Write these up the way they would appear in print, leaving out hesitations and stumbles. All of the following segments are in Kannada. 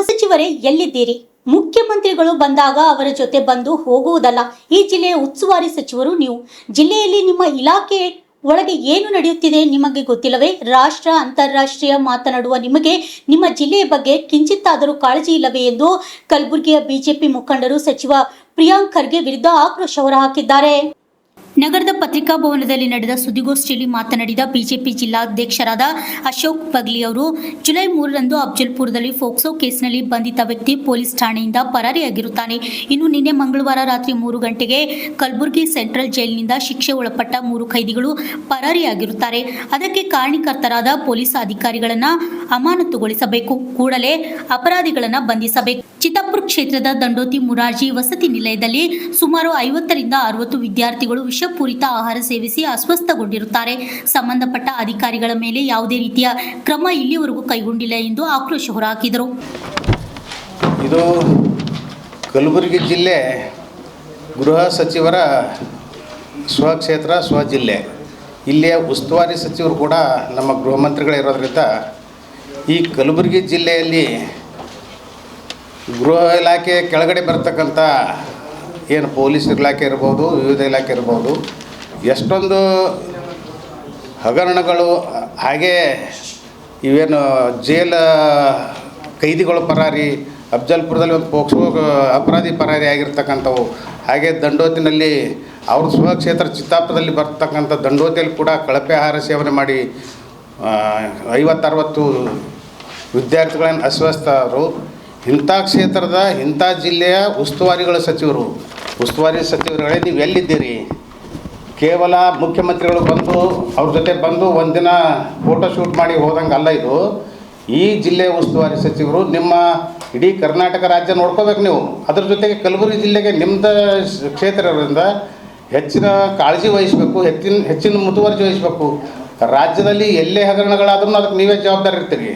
ಸಚಿವರೇ ಎಲ್ಲಿದ್ದೀರಿ? ಮುಖ್ಯಮಂತ್ರಿಗಳು ಬಂದಾಗ ಅವರ ಜೊತೆ ಬಂದು ಹೋಗುವುದಲ್ಲ. ಈ ಜಿಲ್ಲೆಯ ಉಸ್ತುವಾರಿ ಸಚಿವರು ನೀವು. ಜಿಲ್ಲೆಯಲ್ಲಿ ನಿಮ್ಮ ಇಲಾಖೆ ಒಳಗೆ ಏನು ನಡೆಯುತ್ತಿದೆ ನಿಮಗೆ ಗೊತ್ತಿಲ್ಲವೇ? ರಾಷ್ಟ್ರ ಅಂತಾರಾಷ್ಟ್ರೀಯ ಮಾತನಾಡುವ ನಿಮಗೆ ನಿಮ್ಮ ಜಿಲ್ಲೆಯ ಬಗ್ಗೆ ಕಿಂಚಿತ್ತಾದರೂ ಕಾಳಜಿ ಇಲ್ಲವೇ ಎಂದು ಕಲಬುರಗಿಯ ಬಿಜೆಪಿ ಮುಖಂಡರು ಸಚಿವ ಪ್ರಿಯಾಂಕ್ ಖರ್ಗೆ ವಿರುದ್ಧ ಆಕ್ರೋಶ ಹೊರಹಾಕಿದ್ದಾರೆ. ನಗರದ ಪತ್ರಿಕಾ ಭವನದಲ್ಲಿ ನಡೆದ ಸುದ್ದಿಗೋಷ್ಠಿಯಲ್ಲಿ ಮಾತನಾಡಿದ ಬಿಜೆಪಿ ಜಿಲ್ಲಾಧ್ಯಕ್ಷರಾದ ಅಶೋಕ್ ಬಗ್ಲಿ ಅವರು, ಜುಲೈ 3ರಂದು ಅಫ್ಜಲ್ಪುರದಲ್ಲಿ ಫೋಕ್ಸೋ ಕೇಸ್ನಲ್ಲಿ ಬಂಧಿತ ವ್ಯಕ್ತಿ ಪೊಲೀಸ್ ಠಾಣೆಯಿಂದ ಪರಾರಿಯಾಗಿರುತ್ತಾನೆ. ಇನ್ನು ನಿನ್ನೆ ಮಂಗಳವಾರ ರಾತ್ರಿ 3 ಗಂಟೆಗೆ ಕಲಬುರಗಿ ಸೆಂಟ್ರಲ್ ಜೈಲಿನಿಂದ ಶಿಕ್ಷೆ ಒಳಪಟ್ಟ 3 ಖೈದಿಗಳು ಪರಾರಿಯಾಗಿರುತ್ತಾರೆ. ಅದಕ್ಕೆ ಕಾರಣಕರ್ತರಾದ ಪೊಲೀಸ್ ಅಧಿಕಾರಿಗಳನ್ನು ಅಮಾನತುಗೊಳಿಸಬೇಕು, ಕೂಡಲೇ ಅಪರಾಧಿಗಳನ್ನು ಬಂಧಿಸಬೇಕು. ಚಿತ್ತಾಪುರ ಕ್ಷೇತ್ರದ ದಂಡೋತಿ ಮುರಾರ್ಜಿ ವಸತಿ ನಿಲಯದಲ್ಲಿ ಸುಮಾರು 50ರಿಂದ 60 ವಿದ್ಯಾರ್ಥಿಗಳು ವಿಷಪೂರಿತ ಆಹಾರ ಸೇವಿಸಿ ಅಸ್ವಸ್ಥಗೊಂಡಿರುತ್ತಾರೆ. ಸಂಬಂಧಪಟ್ಟ ಅಧಿಕಾರಿಗಳ ಮೇಲೆ ಯಾವುದೇ ರೀತಿಯ ಕ್ರಮ ಇಲ್ಲಿಯವರೆಗೂ ಕೈಗೊಂಡಿಲ್ಲ ಎಂದು ಆಕ್ರೋಶ ಹೊರಹಾಕಿದರು. ಇದು ಕಲಬುರಗಿ ಜಿಲ್ಲೆ ಗೃಹ ಸಚಿವರ ಸ್ವಕ್ಷೇತ್ರ ಸ್ವಜಿಲ್ಲೆ. ಇಲ್ಲಿಯ ಉಸ್ತುವಾರಿ ಸಚಿವರು ಕೂಡ ನಮ್ಮ ಗೃಹ ಮಂತ್ರಿಗಳಿರೋದ್ರಿಂದ ಈ ಕಲಬುರಗಿ ಜಿಲ್ಲೆಯಲ್ಲಿ ಗೃಹ ಇಲಾಖೆ ಕೆಳಗಡೆ ಬರ್ತಕ್ಕಂಥ ಏನು ಪೊಲೀಸ್ ಇಲಾಖೆ ಇರ್ಬೋದು, ವಿವಿಧ ಇಲಾಖೆ ಇರ್ಬೋದು, ಎಷ್ಟೊಂದು ಹಗರಣಗಳು, ಹಾಗೇ ಇವೇನು ಜೇಲ ಕೈದಿಗಳು ಪರಾರಿ, ಅಫ್ಜಲ್ಪುರದಲ್ಲಿ ಒಂದು ಪೋಕ್ಸೋ ಅಪರಾಧಿ ಪರಾರಿ ಆಗಿರ್ತಕ್ಕಂಥವು, ಹಾಗೆ ದಂಡೋತಿನಲ್ಲಿ ಅವ್ರ ಸ್ವಕ್ಷೇತ್ರ ಚಿತ್ತಾಪುರದಲ್ಲಿ ಬರ್ತಕ್ಕಂಥ ದಂಡೋತಿಯಲ್ಲಿ ಕೂಡ ಕಳಪೆ ಆಹಾರ ಸೇವನೆ ಮಾಡಿ 50-60 ವಿದ್ಯಾರ್ಥಿಗಳನ್ನು ಅಸ್ವಸ್ಥರು. ಇಂಥ ಕ್ಷೇತ್ರದ ಇಂಥ ಜಿಲ್ಲೆಯ ಉಸ್ತುವಾರಿ ಸಚಿವರುಗಳೇ ನೀವು ಎಲ್ಲಿದ್ದೀರಿ? ಕೇವಲ ಮುಖ್ಯಮಂತ್ರಿಗಳು ಬಂದು ಅವ್ರ ಜೊತೆ ಬಂದು ಒಂದಿನ ಫೋಟೋ ಶೂಟ್ ಮಾಡಿ ಹೋದಂಗೆ ಅಲ್ಲ ಇದು. ಈ ಜಿಲ್ಲೆಯ ಉಸ್ತುವಾರಿ ಸಚಿವರು ನಿಮ್ಮ ಇಡೀ ಕರ್ನಾಟಕ ರಾಜ್ಯ ನೋಡ್ಕೋಬೇಕು ನೀವು. ಅದ್ರ ಜೊತೆಗೆ ಕಲಬುರಗಿ ಜಿಲ್ಲೆಗೆ ನಿಮ್ಮದು ಕ್ಷೇತ್ರ ಇರೋದ್ರಿಂದ ಹೆಚ್ಚಿನ ಕಾಳಜಿ ವಹಿಸಬೇಕು, ಹೆಚ್ಚಿನ ಮುತುವರ್ಜಿ ವಹಿಸಬೇಕು. ರಾಜ್ಯದಲ್ಲಿ ಎಲ್ಲೇ ಹಗರಣಗಳಾದ್ರೂ ಅದಕ್ಕೆ ನೀವೇ ಜವಾಬ್ದಾರಿ ಇರ್ತೀರಿ.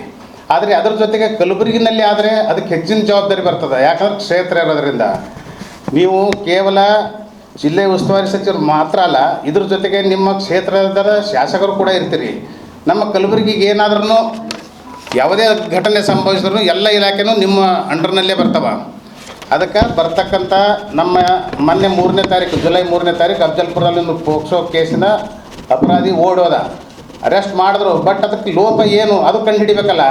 ಆದರೆ ಅದರ ಜೊತೆಗೆ ಕಲಬುರಗಿನಲ್ಲಿ ಆದರೆ ಅದಕ್ಕೆ ಹೆಚ್ಚಿನ ಜವಾಬ್ದಾರಿ ಬರ್ತದೆ, ಯಾಕಂದ್ರೆ ಕ್ಷೇತ್ರ ಇರೋದರಿಂದ. ನೀವು ಕೇವಲ ಜಿಲ್ಲೆ ಉಸ್ತುವಾರಿ ಸಚಿವರು ಮಾತ್ರ ಅಲ್ಲ, ಇದ್ರ ಜೊತೆಗೆ ನಿಮ್ಮ ಕ್ಷೇತ್ರದ ಶಾಸಕರು ಕೂಡ ಇರ್ತೀರಿ. ನಮ್ಮ ಕಲಬುರಗಿಗೆ ಏನಾದ್ರೂ ಯಾವುದೇ ಘಟನೆ ಸಂಭವಿಸಿದ್ರು ಎಲ್ಲ ಇಲಾಖೆನೂ ನಿಮ್ಮ ಅಂಡರ್ನಲ್ಲೇ ಬರ್ತವೆ. ಅದಕ್ಕೆ ಬರ್ತಕ್ಕಂಥ ನಮ್ಮ ಮೊನ್ನೆ 3ನೇ ತಾರೀಕು ಜುಲೈ 3ನೇ ತಾರೀಕು ಅಫ್ಜಲ್ಪುರದಲ್ಲಿ ಒಂದು ಪೋಕ್ಸೋ ಕೇಸಿನ ಅಪರಾಧಿ ಓಡೋದ, ಅರೆಸ್ಟ್ ಮಾಡಿದ್ರು. ಬಟ್ ಅದಕ್ಕೆ ಲೋಪ ಏನು ಅದು ಕಂಡುಹಿಡಿಬೇಕಲ್ಲ.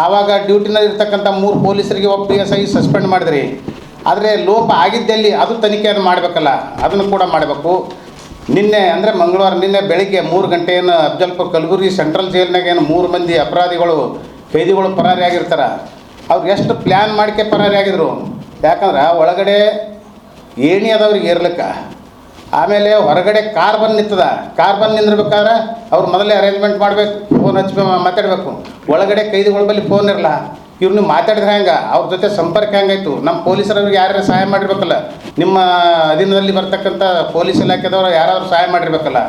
ಆವಾಗ ಡ್ಯೂಟಿನಲ್ಲಿ ಇರ್ತಕ್ಕಂಥ 3 ಪೊಲೀಸರಿಗೆ ಒಬ್ಬ PSI ಸಸ್ಪೆಂಡ್ ಮಾಡಿದ್ರಿ. ಆದರೆ ಲೋಪ ಆಗಿದ್ದಲ್ಲಿ ಅದು ತನಿಖೆಯನ್ನು ಮಾಡಬೇಕಲ್ಲ, ಅದನ್ನು ಕೂಡ ಮಾಡಬೇಕು. ನಿನ್ನೆ ಅಂದರೆ ಮಂಗಳವಾರ ನಿನ್ನೆ ಬೆಳಿಗ್ಗೆ 3 ಗಂಟೆಯನ್ನು ಅಫ್ಜಲ್ಪುರ ಕಲಬುರಗಿ ಸೆಂಟ್ರಲ್ ಜೈಲಿನಾಗ ಏನು 3 ಮಂದಿ ಅಪರಾಧಿಗಳು ಕೈದಿಗಳು ಪರಾರಿ ಆಗಿರ್ತಾರೆ. ಅವ್ರು ಎಷ್ಟು ಪ್ಲ್ಯಾನ್ ಮಾಡಿಕೆ ಪರಾರಿ ಆಗಿದ್ರು. ಯಾಕಂದ್ರೆ ಒಳಗಡೆ ಏಣಿ ಅದವ್ರಿಗೆ ಇರ್ಲಿಕ್ಕೆ, ಆಮೇಲೆ ಹೊರಗಡೆ ಕಾರ್ ಬಂದು ನಿಂತದ. ಕಾರ್ ಬಂದು ನಿಂದಿರ್ಬೇಕಾದ್ರೆ ಅವ್ರು ಮೊದಲೇ ಅರೇಂಜ್ಮೆಂಟ್ ಮಾಡಬೇಕು, ಫೋನ್ ಹಚ್ಚಿ ಮಾತಾಡಬೇಕು. ಒಳಗಡೆ ಕೈದಿಗಳ ಬಳಿ ಫೋನ್ ಇರಲ್ಲ. ಇವ್ರು ನೀವು ಮಾತಾಡಿದ್ರೆ ಹೆಂಗೆ, ಅವ್ರ ಜೊತೆ ಸಂಪರ್ಕ ಹೆಂಗಾಯ್ತು? ನಮ್ಮ ಪೊಲೀಸರವ್ರಿಗೆ ಯಾರ್ಯಾರು ಸಹಾಯ ಮಾಡಿರ್ಬೇಕಲ್ಲ, ನಿಮ್ಮ ಅಧೀನದಲ್ಲಿ ಬರ್ತಕ್ಕಂಥ ಪೊಲೀಸ್ ಇಲಾಖೆದವರು ಯಾರಾದರೂ ಸಹಾಯ ಮಾಡಿರ್ಬೇಕಲ್ಲ.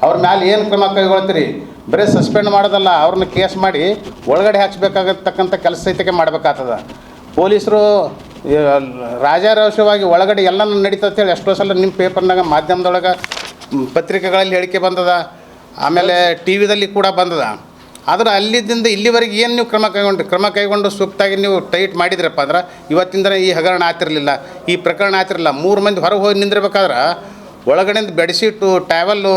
ಅವ್ರ ಮ್ಯಾಲೆ ಏನು ಕ್ರಮ ಕೈಗೊಳ್ತೀರಿ? ಬರೀ ಸಸ್ಪೆಂಡ್ ಮಾಡೋದಲ್ಲ, ಅವ್ರನ್ನ ಕೇಸ್ ಮಾಡಿ ಒಳಗಡೆ ಹಾಕ್ಸ್ಬೇಕಾಗತಕ್ಕಂಥ ಕೆಲಸ ಸಹಿತಕ್ಕೆ ಮಾಡಬೇಕಾಗ್ತದೆ. ಪೊಲೀಸರು ರಾಜಾರೋಷವಾಗಿ ಒಳಗಡೆ ಎಲ್ಲನೂ ನಡೀತಂತೇಳಿ ಎಷ್ಟೋ ಸಲ ನಿಮ್ಮ ಪೇಪರ್ನಾಗ ಮಾಧ್ಯಮದೊಳಗೆ ಪತ್ರಿಕೆಗಳಲ್ಲಿ ಹೇಳಿಕೆ ಬಂದದ, ಆಮೇಲೆ ಟಿ ವಿದಲ್ಲಿ ಕೂಡ ಬಂದದ. ಆದರೆ ಅಲ್ಲಿದ್ದಿಂದ ಇಲ್ಲಿವರೆಗೆ ಏನು ನೀವು ಕ್ರಮ ಕೈಗೊಂಡು ಸೂಕ್ತಾಗಿ ನೀವು ಟೈಟ್ ಮಾಡಿದ್ರಪ್ಪ ಅಂದ್ರೆ ಇವತ್ತಿಂದ ಈ ಹಗರಣ ಆಗ್ತಿರಲಿಲ್ಲ, ಈ ಪ್ರಕರಣ ಆಗ್ತಿರಲಿಲ್ಲ. 3 ಮಂದಿ ಹೊರಗೆ ಹೋಗಿ ನಿಂದಿರ್ಬೇಕಾದ್ರೆ ಒಳಗಡೆಯಿಂದ ಬೆಡ್ಶೀಟು, ಟ್ಯಾವಲ್ಲು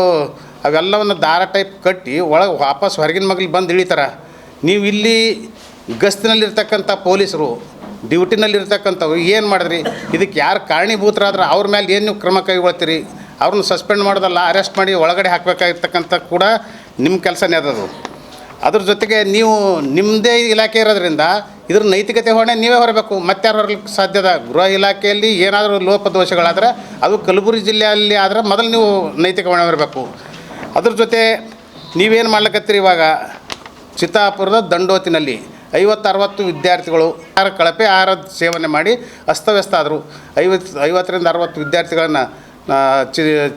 ಅವೆಲ್ಲವನ್ನು ದಾರ ಟೈಪ್ ಕಟ್ಟಿ ಒಳಗೆ ವಾಪಸ್ ಹೊರಗಿನ ಮಗ್ಲಿಗೆ ಬಂದು ಇಳಿತಾರೆ. ನೀವು ಇಲ್ಲಿ ಗಸ್ತಿನಲ್ಲಿರ್ತಕ್ಕಂಥ ಪೊಲೀಸರು, ಡ್ಯೂಟಿನಲ್ಲಿರ್ತಕ್ಕಂಥವು ಏನು ಮಾಡಿದ್ರಿ? ಇದಕ್ಕೆ ಯಾರು ಕಾರಣೀಭೂತರಾದ್ರೆ ಅವ್ರ ಮೇಲೆ ಏನು ನೀವು ಕ್ರಮ ಕೈಗೊಳ್ತೀರಿ? ಅವ್ರನ್ನ ಸಸ್ಪೆಂಡ್ ಮಾಡೋದಲ್ಲ, ಅರೆಸ್ಟ್ ಮಾಡಿ ಒಳಗಡೆ ಹಾಕಬೇಕಾಗಿರ್ತಕ್ಕಂಥ ಕೂಡ ನಿಮ್ಮ ಕೆಲಸನೇ ಅದದು. ಅದ್ರ ಜೊತೆಗೆ ನೀವು ನಿಮ್ಮದೇ ಇಲಾಖೆ ಇರೋದ್ರಿಂದ ಇದ್ರ ನೈತಿಕತೆ ಹೊಣೆ ನೀವೇ ಹೊರಬೇಕು, ಮತ್ತಾರು ಹೊರಲಿಕ್ಕೆ ಸಾಧ್ಯದ? ಗೃಹ ಇಲಾಖೆಯಲ್ಲಿ ಏನಾದರೂ ಲೋಪದೋಷಗಳಾದರೆ ಅದು ಕಲಬುರಗಿ ಜಿಲ್ಲೆಯಲ್ಲಿ ಆದರೆ ಮೊದಲು ನೀವು ನೈತಿಕ ಹೊಣೆ ಹೊರಬೇಕು. ಅದ್ರ ಜೊತೆ ನೀವೇನು ಮಾಡ್ಲಿಕ್ಕತ್ತೀರಿ? ಇವಾಗ ಚಿತ್ತಾಪುರದ ದಂಡೋತಿನಲ್ಲಿ 50-60 ವಿದ್ಯಾರ್ಥಿಗಳು ಕಳಪೆ ಆಹಾರ ಸೇವನೆ ಮಾಡಿ ಅಸ್ತವ್ಯಸ್ತ ಆದರು. 50ರಿಂದ 60 ವಿದ್ಯಾರ್ಥಿಗಳನ್ನು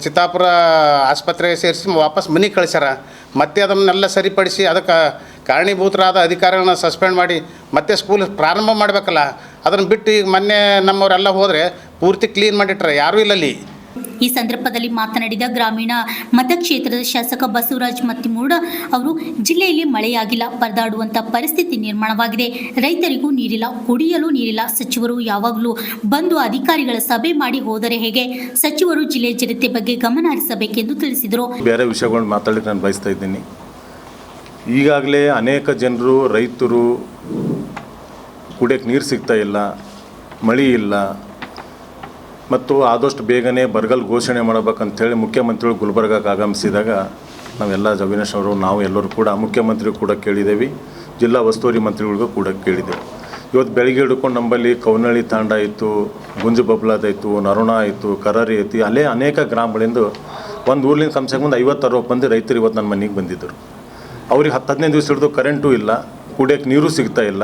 ಚಿತ್ತಾಪುರ ಆಸ್ಪತ್ರೆಗೆ ಸೇರಿಸಿ ವಾಪಸ್ ಮನೆಗೆ ಕಳಿಸ್ಯಾರ. ಮತ್ತೆ ಅದನ್ನೆಲ್ಲ ಸರಿಪಡಿಸಿ ಅದಕ್ಕೆ ಕಾರಣೀಭೂತರಾದ ಅಧಿಕಾರಿಗಳನ್ನ ಸಸ್ಪೆಂಡ್ ಮಾಡಿ ಮತ್ತೆ ಸ್ಕೂಲ್ ಪ್ರಾರಂಭ ಮಾಡಬೇಕಲ್ಲ. ಅದನ್ನು ಬಿಟ್ಟು ಈಗ ಮೊನ್ನೆ ನಮ್ಮವರೆಲ್ಲ ಹೋದರೆ ಪೂರ್ತಿ ಕ್ಲೀನ್ ಮಾಡಿಟ್ರೆ ಯಾರೂ ಇಲ್ಲಲ್ಲಿ. ಈ ಸಂದರ್ಭದಲ್ಲಿ ಮಾತನಾಡಿದ ಗ್ರಾಮೀಣ ಮತಕ್ಷೇತ್ರದ ಶಾಸಕ ಬಸವರಾಜ ಮತ್ತಿಮೂಡ ಅವರು, ಜಿಲ್ಲೆಯಲ್ಲಿ ಮಳೆಯಾಗಿಲ್ಲ, ಪರದಾಡುವಂತ ಪರಿಸ್ಥಿತಿ ನಿರ್ಮಾಣವಾಗಿದೆ. ರೈತರಿಗೂ ನೀರಿಲ್ಲ, ಕುಡಿಯಲು ನೀರಿಲ್ಲ. ಸಚಿವರು ಯಾವಾಗಲೂ ಬಂದು ಅಧಿಕಾರಿಗಳ ಸಭೆ ಮಾಡಿ ಹೋದರೆ ಹೇಗೆ? ಸಚಿವರು ಜಿಲ್ಲೆ ಜನತೆ ಬಗ್ಗೆ ಗಮನ ಹರಿಸಬೇಕೆಂದು ತಿಳಿಸಿದರು. ಬೇರೆ ವಿಷಯಗಳನ್ನ ಮಾತಾಡಲಿಕ್ಕೆ ನಾನು ಬಯಸ್ತಾ ಇದ್ದೀನಿ. ಈಗಾಗಲೇ ಅನೇಕ ಜನರು, ರೈತರು ಕುಡಿಯೋಕ್ಕೆ ನೀರು ಸಿಗ್ತಾ ಇಲ್ಲ, ಮಳೆ ಇಲ್ಲ ಮತ್ತು ಆದಷ್ಟು ಬೇಗನೆ ಬರಗಾಲ ಘೋಷಣೆ ಮಾಡಬೇಕಂತೇಳಿ ಮುಖ್ಯಮಂತ್ರಿಗಳು ಗುಲ್ಬರ್ಗಕ್ಕೆ ಆಗಮಿಸಿದಾಗ ನಾವೆಲ್ಲ ಅವಿನಾಶ್ ಅವರು, ನಾವು ಎಲ್ಲರೂ ಕೂಡ ಮುಖ್ಯಮಂತ್ರಿಗೂ ಕೂಡ ಕೇಳಿದ್ದೇವೆ, ಜಿಲ್ಲಾ ಉಸ್ತುವಾರಿ ಮಂತ್ರಿಗಳಿಗೂ ಕೂಡ ಕೇಳಿದ್ದೇವೆ. ಇವತ್ತು ಬೆಳಗ್ಗೆ ಹಿಡ್ಕೊಂಡು ನಮ್ಮಲ್ಲಿ ಕವನಹಳ್ಳಿ ತಾಂಡ ಆಯಿತು, ಗುಂಜು ಬಬ್ಲಾದಾಯಿತು, ನರೋಣ ಆಯಿತು, ಕರಾರಿ ಐತಿ, ಅಲ್ಲೇ ಅನೇಕ ಗ್ರಾಮಗಳಿಂದ ಒಂದು ಊರ್ಲಿಂದ ಕಮ್ಸೆ ಮುಂದೆ 50-60 ಮಂದಿ ರೈತರು ಇವತ್ತು ನನ್ನ ಮನೆಗೆ ಬಂದಿದ್ದರು. ಅವ್ರಿಗೆ 10-15 ದಿವಸ ಹಿಡಿದು ಕರೆಂಟು ಇಲ್ಲ, ಕುಡಿಯೋಕ್ಕೆ ನೀರು ಸಿಗ್ತಾ ಇಲ್ಲ.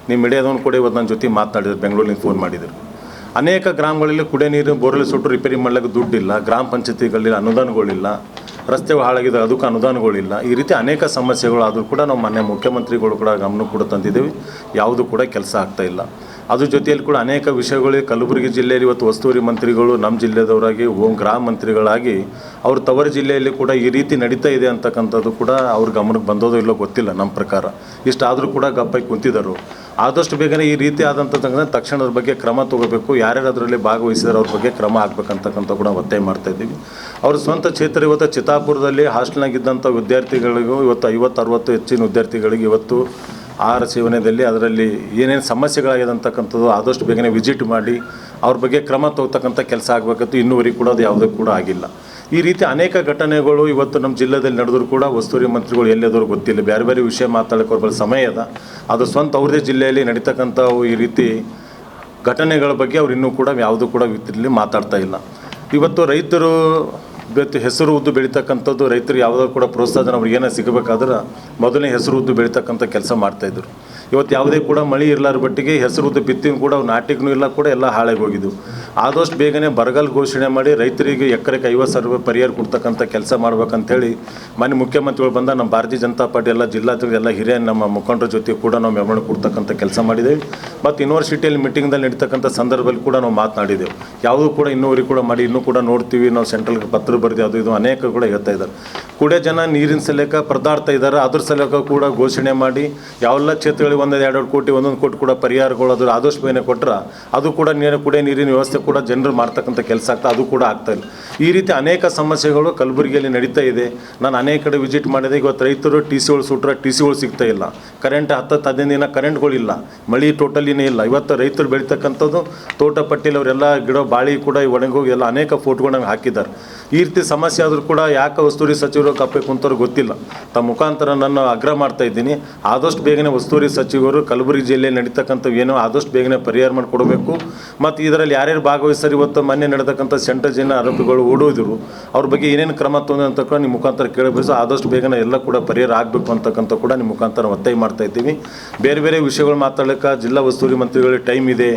ನಿಮ್ಮ ಮೀಡಿಯಾದವನು ಕೂಡ ಇವತ್ತು ನನ್ನ ಜೊತೆ ಮಾತನಾಡಿದ್ರು, ಬೆಂಗಳೂರಿನಿಂದ ಫೋನ್ ಮಾಡಿದರು. ಅನೇಕ ಗ್ರಾಮಗಳಲ್ಲಿ ಕುಡಿಯೋ ನೀರು ಬೋರ್ವೆಲ್ ಸುಟ್ಟು ರಿಪೇರಿ ಮಾಡ್ಲಿಕ್ಕೆ ದುಡ್ಡಿಲ್ಲ, ಗ್ರಾಮ ಪಂಚಾಯತಿಗಳಲ್ಲಿ ಅನುದಾನಗಳಿಲ್ಲ, ರಸ್ತೆಗಳು ಹಾಳಾಗಿದೆ, ಅದಕ್ಕೆ ಅನುದಾನಗಳಿಲ್ಲ. ಈ ರೀತಿ ಅನೇಕ ಸಮಸ್ಯೆಗಳು ಆದರೂ ಕೂಡ ನಾವು ಮಾನ್ಯ ಮುಖ್ಯಮಂತ್ರಿಗಳು ಕೂಡ ಗಮನ ಕೂಡ ತಂದಿದ್ದೇವೆ. ಯಾವುದೂ ಕೂಡ ಕೆಲಸ ಆಗ್ತಾ ಇಲ್ಲ. ಅದ್ರ ಜೊತೆಯಲ್ಲಿ ಕೂಡ ಅನೇಕ ವಿಷಯಗಳು ಕಲಬುರಗಿ ಜಿಲ್ಲೆಯಲ್ಲಿ ಇವತ್ತು ಉಸ್ತುವಾರಿ ಮಂತ್ರಿಗಳು ನಮ್ಮ ಜಿಲ್ಲೆದವರಾಗಿ ಗ್ರಾಮ ಮಂತ್ರಿಗಳಾಗಿ ಅವ್ರ ತವರು ಜಿಲ್ಲೆಯಲ್ಲಿ ಕೂಡ ಈ ರೀತಿ ನಡೀತಾ ಇದೆ ಅಂತಕ್ಕಂಥದ್ದು ಕೂಡ ಅವ್ರ ಗಮನಕ್ಕೆ ಬಂದೋದೋ ಇಲ್ಲೋ ಗೊತ್ತಿಲ್ಲ. ನಮ್ಮ ಪ್ರಕಾರ ಇಷ್ಟಾದರೂ ಕೂಡ ಗಪ್ಪಾಗಿ ಕುಂತಿದ್ದರು. ಆದಷ್ಟು ಬೇಗನೆ ಈ ರೀತಿ ಆದಂಥ ತಕ್ಷಣದ ಬಗ್ಗೆ ಕ್ರಮ ತೊಗೋಬೇಕು. ಯಾರ್ಯಾರು ಅದರಲ್ಲಿ ಭಾಗವಹಿಸಿದಾರೆ ಅವ್ರ ಬಗ್ಗೆ ಕ್ರಮ ಆಗಬೇಕಂತಕ್ಕಂಥ ಕೂಡ ಒತ್ತಾಯ ಮಾಡ್ತಾಯಿದ್ದೀವಿ. ಅವ್ರ ಸ್ವಂತ ಕ್ಷೇತ್ರ ಇವತ್ತು ಚಿತ್ತಾಪುರದಲ್ಲಿ ಹಾಸ್ಟೆಲ್ನಾಗಿದ್ದಂಥ ವಿದ್ಯಾರ್ಥಿಗಳಿಗೂ ಇವತ್ತು 50-60 ಹೆಚ್ಚಿನ ವಿದ್ಯಾರ್ಥಿಗಳಿಗೆ ಇವತ್ತು ಆಹಾರ ಸೇವನೆಯಲ್ಲಿ ಅದರಲ್ಲಿ ಏನೇನು ಸಮಸ್ಯೆಗಳಾಗಿದೆ ಅಂತಕ್ಕಂಥದ್ದು ಆದಷ್ಟು ಬೇಗನೆ ವಿಸಿಟ್ ಮಾಡಿ ಅವ್ರ ಬಗ್ಗೆ ಕ್ರಮ ತಗೋತಕ್ಕಂಥ ಕೆಲಸ ಆಗಬೇಕಂತ ಇನ್ನೂವರೆಗೆ ಕೂಡ ಅದು ಯಾವುದೂ ಕೂಡ ಆಗಿಲ್ಲ. ಈ ರೀತಿ ಅನೇಕ ಘಟನೆಗಳು ಇವತ್ತು ನಮ್ಮ ಜಿಲ್ಲೆಯಲ್ಲಿ ನಡೆದರೂ ಕೂಡ ಉಸ್ತುವಾರಿ ಮಂತ್ರಿಗಳು ಎಲ್ಲಿಯಾದರೂ ಗೊತ್ತಿಲ್ಲ. ಬೇರೆ ಬೇರೆ ವಿಷಯ ಮಾತಾಡೋಕ್ಕೆ ಅವ್ರ ಸಮಯ ಅದ, ಅದು ಸ್ವಂತ ಅವ್ರದ್ದೇ ಜಿಲ್ಲೆಯಲ್ಲಿ ನಡೀತಕ್ಕಂಥ ಈ ರೀತಿ ಘಟನೆಗಳ ಬಗ್ಗೆ ಅವ್ರು ಇನ್ನೂ ಕೂಡ ಯಾವುದೂ ಕೂಡ ಇಲ್ಲಿ ಮಾತಾಡ್ತಾ ಇಲ್ಲ. ಇವತ್ತು ರೈತರು ಹೆಸರು ಉದ್ದು ಬೆಳೀತಕ್ಕಂಥದ್ದು, ರೈತರಿಗೆ ಯಾವುದೋ ಕೂಡ ಪ್ರೋತ್ಸಾಹನ ಅವ್ರಿಗೆ ಏನೋ ಸಿಗಬೇಕಾದ್ರೆ ಮೊದಲನೇ ಹೆಸರು ಉದ್ದು ಬೆಳೀತಕ್ಕಂಥ ಕೆಲಸ ಮಾಡ್ತಾಯಿದ್ರು. ಇವತ್ತು ಯಾವುದೇ ಕೂಡ ಮಳೆ ಇರಲಾರ ಬಟ್ಟಿಗೆ ಹೆಸರು ಉದ್ದು ಬಿತ್ತಿನ ಕೂಡ ನಾಟಿಗೂ ಇಲ್ಲ ಕೂಡ ಎಲ್ಲ ಹಾಳಾಗಿ ಹೋಗಿದ್ದು. ಆದಷ್ಟು ಬೇಗನೆ ಬರಗಾಲ ಘೋಷಣೆ ಮಾಡಿ ರೈತರಿಗೆ ಎಕರೆಗೆ 50,000 ಪರಿಹಾರ ಕೊಡ್ತಕ್ಕಂಥ ಕೆಲಸ ಮಾಡ್ಬೇಕಂತೇಳಿ ಮಾನ್ಯ ಮುಖ್ಯಮಂತ್ರಿಗಳು ಬಂದ ನಮ್ಮ ಭಾರತೀಯ ಜನತಾ ಪಾರ್ಟಿ ಎಲ್ಲ ಜಿಲ್ಲಾಧಿಕಾರಿ ಎಲ್ಲ ಹಿರಿಯ ನಮ್ಮ ಮುಖಂಡರ ಜೊತೆ ಕೂಡ ನಾವು ಮೆರವಣಿಗೆ ಕೊಡ್ತಕ್ಕಂಥ ಕೆಲಸ ಮಾಡಿದ್ದೇವೆ. ಮತ್ತು ಯೂನಿವರ್ಸಿಟಿಯಲ್ಲಿ ಮೀಟಿಂಗ್ದಲ್ಲಿ ನಡೀತಕ್ಕಂಥ ಸಂದರ್ಭದಲ್ಲಿ ಕೂಡ ನಾವು ಮಾತನಾಡಿದ್ದೆವು. ಯಾವುದೂ ಕೂಡ ಇನ್ನೂವರೆಗೆ ಕೂಡ ಮಾಡಿ ಇನ್ನೂ ಕೂಡ ನೋಡ್ತೀವಿ, ನಾವು ಸೆಂಟ್ರಲ್ಗೆ ಪತ್ರ ಬರೆದು ಅದು ಇದು ಅನೇಕ ಕೂಡ ಹೇಳ್ತಾ ಇದ್ದಾರೆ. ಕುಡಿಯೋ ಜನ ನೀರಿನ ಸಲಕ ಪರದಾಡ್ತಾ ಇದ್ದಾರೆ. ಅದ್ರ ಸಲಕ ಕೂಡ ಘೋಷಣೆ ಮಾಡಿ ಯಾವೆಲ್ಲ ಕ್ಷೇತ್ರಗಳಿಗೆ 1-2 ಕೋಟಿ 1 ಕೋಟಿ ಕೂಡ ಪರಿಹಾರಗಳು ಅದ್ರ ಆದಷ್ಟು ಬೇನೆ ಕೊಟ್ಟರೆ ಅದು ಕೂಡ ಕುಡಿಯೋ ನೀರಿನ ವ್ಯವಸ್ಥೆ ಕೂಡ ಜನರು ಮಾಡ್ತಕ್ಕಂಥ ಕೆಲಸ ಆಗ್ತಾ ಅದು ಕೂಡ ಆಗ್ತಾ ಇಲ್ಲ. ಈ ರೀತಿ ಅನೇಕ ಸಮಸ್ಯೆಗಳು ಕಲಬುರಗಿಯಲ್ಲಿ ನಡೀತಾ ಇದೆ. ನಾನು ಅನೇಕ ಕಡೆ ವಿಸಿಟ್ ಮಾಡಿದೆ. ಇವತ್ತು ರೈತರು TCಗಳು ಸುಟ್ರೆ TCಗಳು ಸಿಗ್ತಾ ಇಲ್ಲ, ಕರೆಂಟ್ 10-15 ದಿನ ಕರೆಂಟ್ಗಳಿಲ್ಲ, ಮಳೆ ಟೋಟಲಿನೇ ಇಲ್ಲ. ಇವತ್ತು ರೈತರು ಬೆಳೀತಕ್ಕಂಥದ್ದು ತೋಟ ಪಟ್ಟಿಯಲ್ಲಿ ಅವರೆಲ್ಲ ಗಿಡ ಬಾಳಿ ಕೂಡ ಒಣಗೋಗಿ ಎಲ್ಲ ಅನೇಕ ಫೋಟೋಗಳನ್ನ ಹಾಕಿದ್ದಾರೆ. ಈ ರೀತಿ ಸಮಸ್ಯೆ ಆದರೂ ಕೂಡ ಯಾಕೆ ಉಸ್ತುವಾರಿ ಸಚಿವರು ಕಪ್ಪೆ ಕುಂತವ್ರು ಗೊತ್ತಿಲ್ಲ. ತಮ್ಮ ಮುಖಾಂತರ ನಾನು ಆಗ್ರಹ ಮಾಡ್ತಾ ಇದ್ದೀನಿ, ಆದಷ್ಟು ಬೇಗನೆ ಉಸ್ತುವಾರಿ ಸಚಿವರು ಕಲಬುರಗಿ ಜಿಲ್ಲೆಯಲ್ಲಿ ನಡೀತಕ್ಕಂಥವು ಏನೋ ಆದಷ್ಟು ಬೇಗನೆ ಪರಿಹಾರ ಮಾಡಿಕೊಡಬೇಕು. ಮತ್ತು ಇದರಲ್ಲಿ ಯಾರ್ಯಾರು ಭಾಗವಹಿಸ್ತಾರೆ, ಇವತ್ತು ಮೊನ್ನೆ ನಡೆತಕ್ಕಂಥ ಸೆಂಟ್ರಲ್ ಜನ ಆರೋಪಿಗಳು ಓಡೋದ್ರು, ಅವ್ರ ಬಗ್ಗೆ ಏನೇನು ಕ್ರಮ ತೊಗೊಂಡು ಅಂತ ಕೂಡ ನಿಮ್ಮ ಮುಖಾಂತರ ಕೇಳಬೇಕು. ಆದಷ್ಟು ಬೇಗನೆ ಎಲ್ಲ ಕೂಡ ಪರಿಹಾರ ಆಗಬೇಕು ಅಂತಕ್ಕಂಥ ಕೂಡ ನಿಮ್ಮ ಮುಖಾಂತರ ಒತ್ತಾಯ ಮಾಡ್ತಾ ಇದ್ದೀವಿ. ಬೇರೆ ಬೇರೆ ವಿಷಯಗಳು ಮಾತಾಡಲಿಕ್ಕೆ ಜಿಲ್ಲಾ ಉಸ್ತುವಾರಿ ಮಂತ್ರಿಗಳಿಗೆ ಟೈಮ್ ಇದೆ.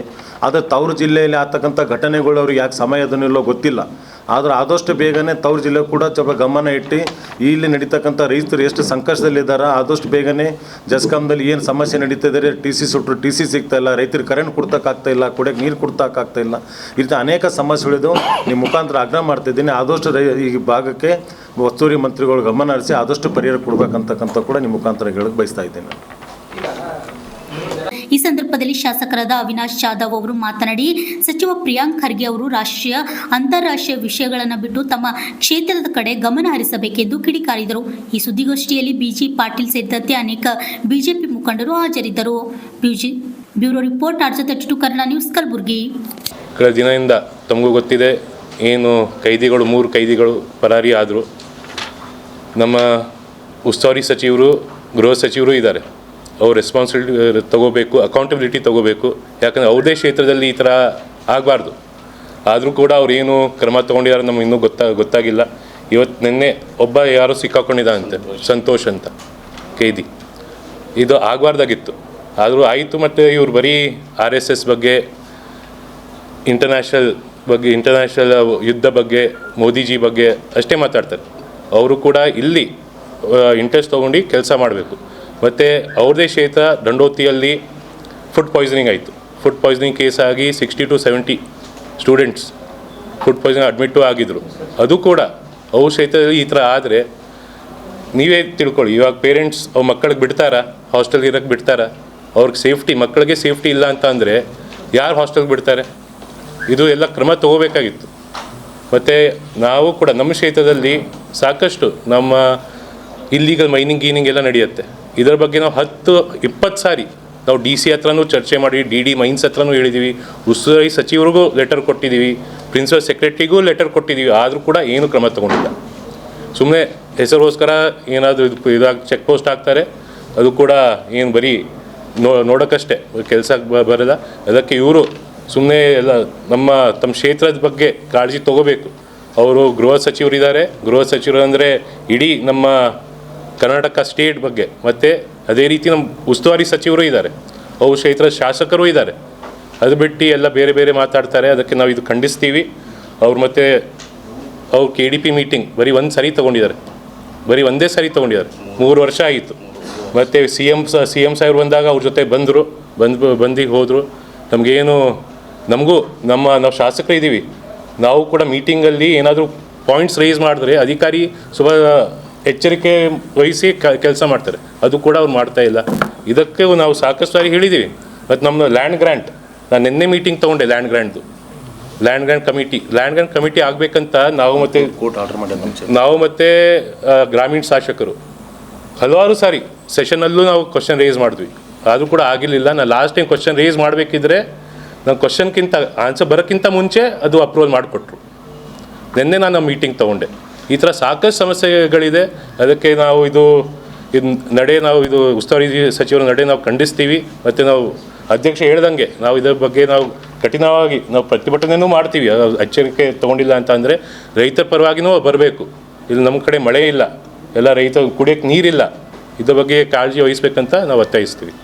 ಆದರೆ ತವ್ರ ಜಿಲ್ಲೆಯಲ್ಲಿ ಆಗ್ತಕ್ಕಂಥ ಘಟನೆಗಳು ಅವ್ರಿಗೆ ಯಾಕೆ ಸಮಯ ಅದನ್ನೆಲ್ಲೋ ಗೊತ್ತಿಲ್ಲ. ಆದರೆ ಆದಷ್ಟು ಬೇಗನೆ ತವ್ರ ಜಿಲ್ಲೆ ಕೂಡ ಸ್ವಲ್ಪ ಗಮನ ಇಟ್ಟು ಇಲ್ಲಿ ನಡೀತಕ್ಕಂಥ ರೈತರು ಎಷ್ಟು ಸಂಕಷ್ಟದಲ್ಲಿದ್ದಾರೆ, ಆದಷ್ಟು ಬೇಗನೆ ಜಸ್ಕಾಮ್ದಲ್ಲಿ ಏನು ಸಮಸ್ಯೆ ನಡೀತಿದ್ದಾರೆ, TC ಸುಟ್ಟರು TC ಸಿಗ್ತಾ ಇಲ್ಲ, ರೈತರಿಗೆ ಕರೆಂಟ್ ಕೊಡ್ತಕ್ಕಾಗ್ತಾ ಇಲ್ಲ, ಕುಡಿಯೋಕ್ಕೆ ನೀರು ಕೊಡ್ತಕ್ಕಾಗ್ತಾ ಇಲ್ಲ. ಈ ರೀತಿ ಅನೇಕ ಸಮಸ್ಯೆಗಳಿದ್ದು ನಿಮ್ಮ ಮುಖಾಂತರ ಆಗ್ರಹ ಮಾಡ್ತಾಯಿದ್ದೀನಿ. ಆದಷ್ಟು ಈ ಭಾಗಕ್ಕೆ ಉಸ್ತುವಾರಿ ಮಂತ್ರಿಗಳು ಗಮನ ಹರಿಸಿ ಆದಷ್ಟು ಪರಿಹಾರ ಕೊಡಬೇಕಂತಕ್ಕಂಥ ಕೂಡ ನಿಮ್ಮ ಮುಖಾಂತರ ಹೇಳಕ್ಕೆ ಬಯಸ್ತಾ ಇದ್ದೀನಿ. ಈ ಸಂದರ್ಭದಲ್ಲಿ ಶಾಸಕರಾದ ಅವಿನಾಶ್ ಜಾಧವ್ ಅವರು ಮಾತನಾಡಿ, ಸಚಿವ ಪ್ರಿಯಾಂಕ್ ಖರ್ಗೆ ಅವರು ರಾಷ್ಟ್ರೀಯ ಅಂತಾರಾಷ್ಟ್ರೀಯ ವಿಷಯಗಳನ್ನು ಬಿಟ್ಟು ತಮ್ಮ ಕ್ಷೇತ್ರದ ಕಡೆ ಗಮನ ಹರಿಸಬೇಕೆಂದು ಕಿಡಿಕಾರಿದರು. ಈ ಸುದ್ದಿಗೋಷ್ಠಿಯಲ್ಲಿ BG ಪಾಟೀಲ್ ಸೇರಿದಂತೆ ಅನೇಕ ಬಿಜೆಪಿ ಮುಖಂಡರು ಹಾಜರಿದ್ದರು. Bureau report RJ32 Kannada news, Kalaburagi. ಕಳೆದ ದಿನದಿಂದ ತಮಗೂ ಗೊತ್ತಿದೆ, ಏನು ಕೈದಿಗಳು 3 ಕೈದಿಗಳು ಪರಾರಿ ಆದರು. ನಮ್ಮ ಉಸ್ತುವಾರಿ ಸಚಿವರು, ಗೃಹ ಸಚಿವರು ಇದ್ದಾರೆ. ಅವ್ರು ರೆಸ್ಪಾನ್ಸಿಬಿಲಿಟಿ ತಗೋಬೇಕು, ಅಕೌಂಟಬಿಲಿಟಿ ತಗೋಬೇಕು. ಯಾಕಂದರೆ ಅವ್ರದೇ ಕ್ಷೇತ್ರದಲ್ಲಿ ಈ ಥರ ಆಗಬಾರ್ದು. ಆದರೂ ಕೂಡ ಅವ್ರು ಏನು ಕ್ರಮ ತೊಗೊಂಡಿದ್ದಾರೆ ನಮ್ಗೆ ಇನ್ನೂ ಗೊತ್ತಾಗಿಲ್ಲ. ಇವತ್ತು ನಿನ್ನೆ ಒಬ್ಬ ಯಾರೋ ಸಿಕ್ಕಾಕೊಂಡಿದ್ದಾನಂತೆ, ಸಂತೋಷ್ ಅಂತ ಕೈದಿ. ಇದು ಆಗಬಾರ್ದಾಗಿತ್ತು, ಆದರೂ ಆಯಿತು. ಮತ್ತು ಇವ್ರು ಬರೀ RSS ಬಗ್ಗೆ, ಇಂಟರ್ನ್ಯಾಷನಲ್ ಯುದ್ಧ ಬಗ್ಗೆ, ಮೋದಿಜಿ ಬಗ್ಗೆ ಅಷ್ಟೇ ಮಾತಾಡ್ತಾರೆ. ಅವರು ಕೂಡ ಇಲ್ಲಿ ಇಂಟ್ರೆಸ್ಟ್ ತೊಗೊಂಡು ಕೆಲಸ ಮಾಡಬೇಕು. ಮತ್ತು ಅವ್ರದೇ ಕ್ಷೇತ್ರ ದಂಡೋತಿಯಲ್ಲಿ ಫುಡ್ ಪಾಯ್ಸನಿಂಗ್ ಆಯಿತು. ಫುಡ್ ಪಾಯ್ಸನಿಂಗ್ ಕೇಸ್ ಆಗಿ 60 to 70 students food poison admit ಆಗಿದ್ರು. ಅದು ಕೂಡ ಅವು ಸಹಿತದಲ್ಲಿ ಈ ಥರ ಆದರೆ ನೀವೇ ತಿಳ್ಕೊಳ್ಳಿ, ಇವಾಗ ಪೇರೆಂಟ್ಸ್ ಅವ್ರ ಮಕ್ಕಳಿಗೆ ಬಿಡ್ತಾರಾ, ಹಾಸ್ಟೆಲ್ಗೆ ಇರೋಕ್ಕೆ ಬಿಡ್ತಾರಾ? ಅವ್ರಿಗೆ ಸೇಫ್ಟಿ, ಮಕ್ಕಳಿಗೆ ಸೇಫ್ಟಿ ಇಲ್ಲ ಅಂತ ಅಂದರೆ ಯಾರು ಹಾಸ್ಟೆಲ್ಗೆ ಬಿಡ್ತಾರೆ? ಇದು ಎಲ್ಲ ಕ್ರಮ ತಗೋಬೇಕಾಗಿತ್ತು. ಮತ್ತು ನಾವು ಕೂಡ ನಮ್ಮ ಕ್ಷೇತ್ರದಲ್ಲಿ ಸಾಕಷ್ಟು ನಮ್ಮ ಇಲ್ಲೀಗಲ್ ಮೈನಿಂಗ್ ಎಲ್ಲ ನಡೆಯುತ್ತೆ. ಇದರ ಬಗ್ಗೆ ನಾವು 10-20 ಸಾರಿ ನಾವು DC ಹತ್ರನೂ ಚರ್ಚೆ ಮಾಡಿ, DD ಮೈನ್ಸ್ ಹತ್ರನೂ ಹೇಳಿದ್ದೀವಿ, ಉಸ್ತುವಾರಿ ಸಚಿವರಿಗೂ ಲೆಟರ್ ಕೊಟ್ಟಿದ್ದೀವಿ, ಪ್ರಿನ್ಸಿಪಲ್ ಸೆಕ್ರೆಟರಿಗೂ ಲೆಟರ್ ಕೊಟ್ಟಿದ್ದೀವಿ. ಆದರೂ ಕೂಡ ಏನೂ ಕ್ರಮ ತಗೊಂಡಿಲ್ಲ. ಸುಮ್ಮನೆ ಹೆಸರಿಗೋಸ್ಕರ ಏನಾದರೂ ಇದಾಗಿ ಚೆಕ್ ಪೋಸ್ಟ್ ಹಾಕ್ತಾರೆ, ಅದು ಕೂಡ ಏನು ಬರೀ ನೋಡೋಕ್ಕಷ್ಟೇ, ಕೆಲಸ ಬರಲ್ಲ. ಅದಕ್ಕೆ ಇವರು ಸುಮ್ಮನೆ ಎಲ್ಲ ತಮ್ಮ ಕ್ಷೇತ್ರದ ಬಗ್ಗೆ ಕಾಳಜಿ ತೊಗೋಬೇಕು. ಅವರು ಗೃಹ ಸಚಿವರಿದ್ದಾರೆ. ಗೃಹ ಸಚಿವರು ಅಂದರೆ ಇಡೀ ನಮ್ಮ ಕರ್ನಾಟಕ ಸ್ಟೇಟ್ ಬಗ್ಗೆ, ಮತ್ತು ಅದೇ ರೀತಿ ನಮ್ಮ ಉಸ್ತುವಾರಿ ಸಚಿವರು ಇದ್ದಾರೆ, ಅವ್ರ ಕ್ಷೇತ್ರದ ಶಾಸಕರು ಇದ್ದಾರೆ. ಅದು ಬಿಟ್ಟು ಎಲ್ಲ ಬೇರೆ ಬೇರೆ ಮಾತಾಡ್ತಾರೆ. ಅದಕ್ಕೆ ನಾವು ಇದು ಖಂಡಿಸ್ತೀವಿ. ಅವ್ರು ಮತ್ತು ಅವ್ರು KDP ಮೀಟಿಂಗ್ ಬರೀ ಒಂದು ಸಾರಿ ತೊಗೊಂಡಿದ್ದಾರೆ, ಬರೀ ಒಂದೇ ಸಾರಿ ತೊಗೊಂಡಿದ್ದಾರೆ. 3 ವರ್ಷ ಆಯಿತು. ಮತ್ತು ಸಿ ಎಮ್ ಸಾಹೇಬ್ರು ಬಂದಾಗ ಅವ್ರ ಜೊತೆ ಬಂದು ಹೋದರು. ನಮಗೂ ನಾವು ಶಾಸಕರು ಇದ್ದೀವಿ, ನಾವು ಕೂಡ ಮೀಟಿಂಗಲ್ಲಿ ಏನಾದರೂ ಪಾಯಿಂಟ್ಸ್ ರೈಸ್ ಮಾಡಿದ್ರೆ ಅಧಿಕಾರಿ ಎಚ್ಚರಿಕೆ ವಹಿಸಿ ಕೆಲಸ ಮಾಡ್ತಾರೆ. ಅದು ಕೂಡ ಅವ್ರು ಮಾಡ್ತಾಯಿಲ್ಲ. ಇದಕ್ಕೆ ನಾವು ಸಾಕಷ್ಟು ಸಾರಿ ಹೇಳಿದ್ದೀವಿ. ಮತ್ತು ನಮ್ಮ ಲ್ಯಾಂಡ್ ಗ್ರ್ಯಾಂಟ್, ನಾನು ನಿನ್ನೆ ಮೀಟಿಂಗ್ ತೊಗೊಂಡೆ ಲ್ಯಾಂಡ್ ಗ್ರ್ಯಾಂಟ್ ಕಮಿಟಿ ಆಗಬೇಕಂತ ನಾವು ಮತ್ತು ಕೋರ್ಟ್ ಆರ್ಡರ್ ಮಾಡಿದ್ದೆ. ನಾವು ಮತ್ತು ಗ್ರಾಮೀಣ ಶಾಸಕರು ಹಲವಾರು ಸಾರಿ ಸೆಷನಲ್ಲೂ ನಾವು ಕ್ವಶನ್ ರೇಸ್ ಮಾಡಿದ್ವಿ, ಆದರೂ ಕೂಡ ಆಗಿರಲಿಲ್ಲ. ನಾನು ಲಾಸ್ಟ್ ಟೈಮ್ ಕ್ವಶನ್ ರೇಸ್ ಮಾಡಬೇಕಿದ್ರೆ ನಾನು ಕ್ವಶನ್ಗಿಂತ ಆನ್ಸರ್ ಬರೋಕ್ಕಿಂತ ಮುಂಚೆ ಅದು ಅಪ್ರೂವಲ್ ಮಾಡಿಕೊಟ್ರು. ನಿನ್ನೆ ನಾನು ಮೀಟಿಂಗ್ ತೊಗೊಂಡೆ. ಈ ಥರ ಸಾಕಷ್ಟು ಸಮಸ್ಯೆಗಳಿದೆ. ಅದಕ್ಕೆ ನಾವು ಇದು ಉಸ್ತುವಾರಿ ಸಚಿವರ ನಡೆ ನಾವು ಖಂಡಿಸ್ತೀವಿ. ಮತ್ತು ನಾವು ಅಧ್ಯಕ್ಷ ಹೇಳ್ದಂಗೆ ನಾವು ಇದರ ಬಗ್ಗೆ ನಾವು ಕಠಿಣವಾಗಿ ನಾವು ಪ್ರತಿಭಟನೆಯೂ ಮಾಡ್ತೀವಿ. ಎಚ್ಚರಿಕೆ ತೊಗೊಂಡಿಲ್ಲ ಅಂತ ಅಂದರೆ ರೈತರ ಪರವಾಗಿನೂ ಬರಬೇಕು. ಇಲ್ಲಿ ನಮ್ಮ ಕಡೆ ಮಳೆ ಇಲ್ಲ, ಎಲ್ಲ ರೈತ ಕುಡಿಯೋಕ್ಕೆ ನೀರಿಲ್ಲ. ಇದ್ರ ಬಗ್ಗೆ ಕಾಳಜಿ ವಹಿಸ್ಬೇಕಂತ ನಾವು ಒತ್ತಾಯಿಸ್ತೀವಿ.